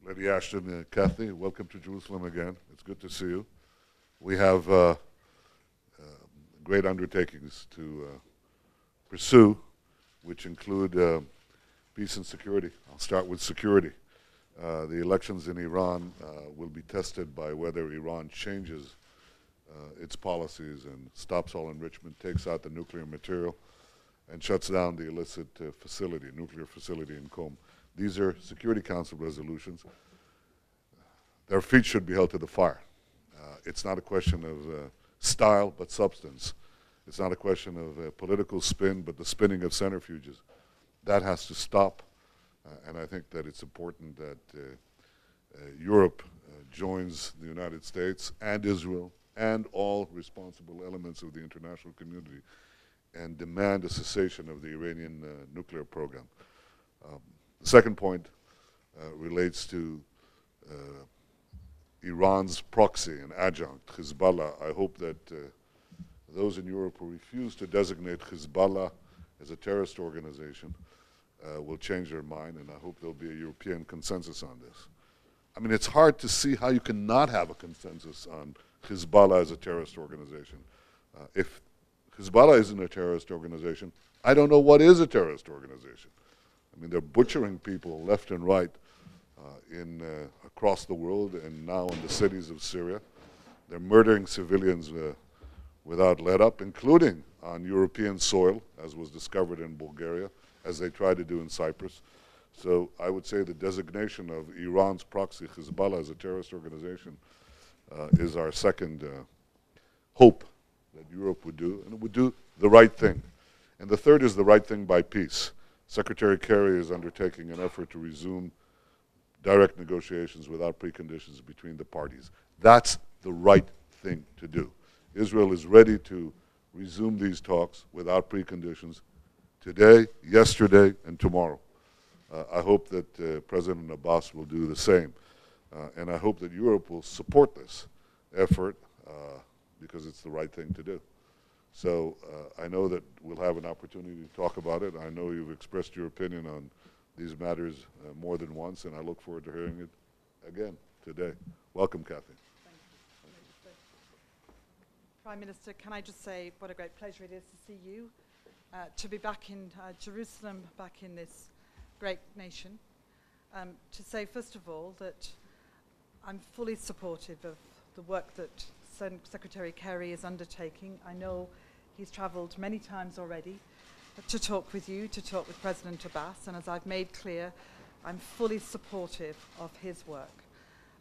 Lady Ashton, Kathy, welcome to Jerusalem again. It's good to see you. We have great undertakings to pursue, which include peace and security. I'll start with security. The elections in Iran will be tested by whether Iran changes its policies and stops all enrichment, takes out the nuclear material, and shuts down the illicit facility, nuclear facility in Qom. These are Security Council resolutions. Their feet should be held to the fire. It's not a question of style, but substance. It's not a question of political spin, but the spinning of centrifuges. That has to stop, and I think that it's important that Europe joins the United States and Israel and all responsible elements of the international community and demand a cessation of the Iranian nuclear program. The second point relates to Iran's proxy and adjunct, Hezbollah. I hope that those in Europe who refuse to designate Hezbollah as a terrorist organization will change their mind, and I hope there'll be a European consensus on this. I mean, it's hard to see how you can not have a consensus on Hezbollah as a terrorist organization. If Hezbollah isn't a terrorist organization, I don't know what is a terrorist organization. I mean, they're butchering people left and right across the world and now in the cities of Syria. They're murdering civilians without let-up, including on European soil, as was discovered in Bulgaria, as they tried to do in Cyprus. So I would say the designation of Iran's proxy, Hezbollah, as a terrorist organization is our second hope that Europe would do, and it would do the right thing. And the third is the right thing by peace. Secretary Kerry is undertaking an effort to resume direct negotiations without preconditions between the parties. That's the right thing to do. Israel is ready to resume these talks without preconditions today, yesterday, and tomorrow. I hope that President Abbas will do the same. And I hope that Europe will support this effort because it's the right thing to do. So I know that we'll have an opportunity to talk about it. I know you've expressed your opinion on these matters more than once, and I look forward to hearing it again today. Welcome, Kathy. Thank you. Prime Minister, can I just say what a great pleasure it is to see you, to be back in Jerusalem, back in this great nation. To say, first of all, that I'm fully supportive of the work that Secretary Kerry is undertaking. I know he's travelled many times already to talk with you, to talk with President Abbas, and as I've made clear, I'm fully supportive of his work.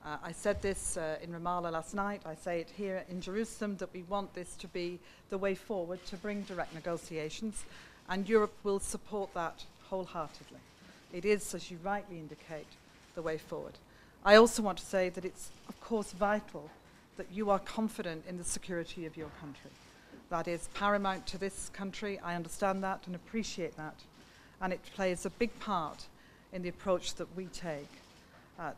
I said this in Ramallah last night, I say it here in Jerusalem, that we want this to be the way forward to bring direct negotiations, and Europe will support that wholeheartedly. It is, as you rightly indicate, the way forward. I also want to say that it's, of course, vital that you are confident in the security of your country. That is paramount to this country. I understand that and appreciate that. And it plays a big part in the approach that we take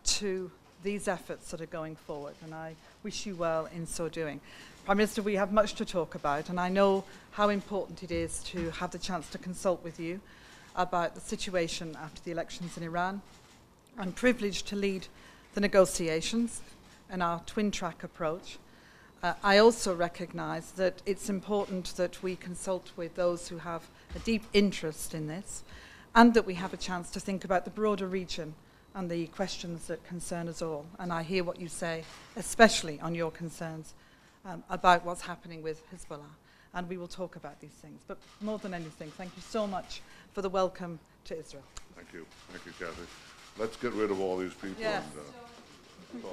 to these efforts that are going forward. And I wish you well in so doing. Prime Minister, we have much to talk about, and I know how important it is to have the chance to consult with you about the situation after the elections in Iran. I'm privileged to lead the negotiations and our twin-track approach. I also recognise that it's important that we consult with those who have a deep interest in this, and that we have a chance to think about the broader region and the questions that concern us all. And I hear what you say, especially on your concerns about what's happening with Hezbollah. And we will talk about these things. But more than anything, thank you so much for the welcome to Israel. Thank you. Thank you, Kathy. Let's get rid of all these people. Yes. And,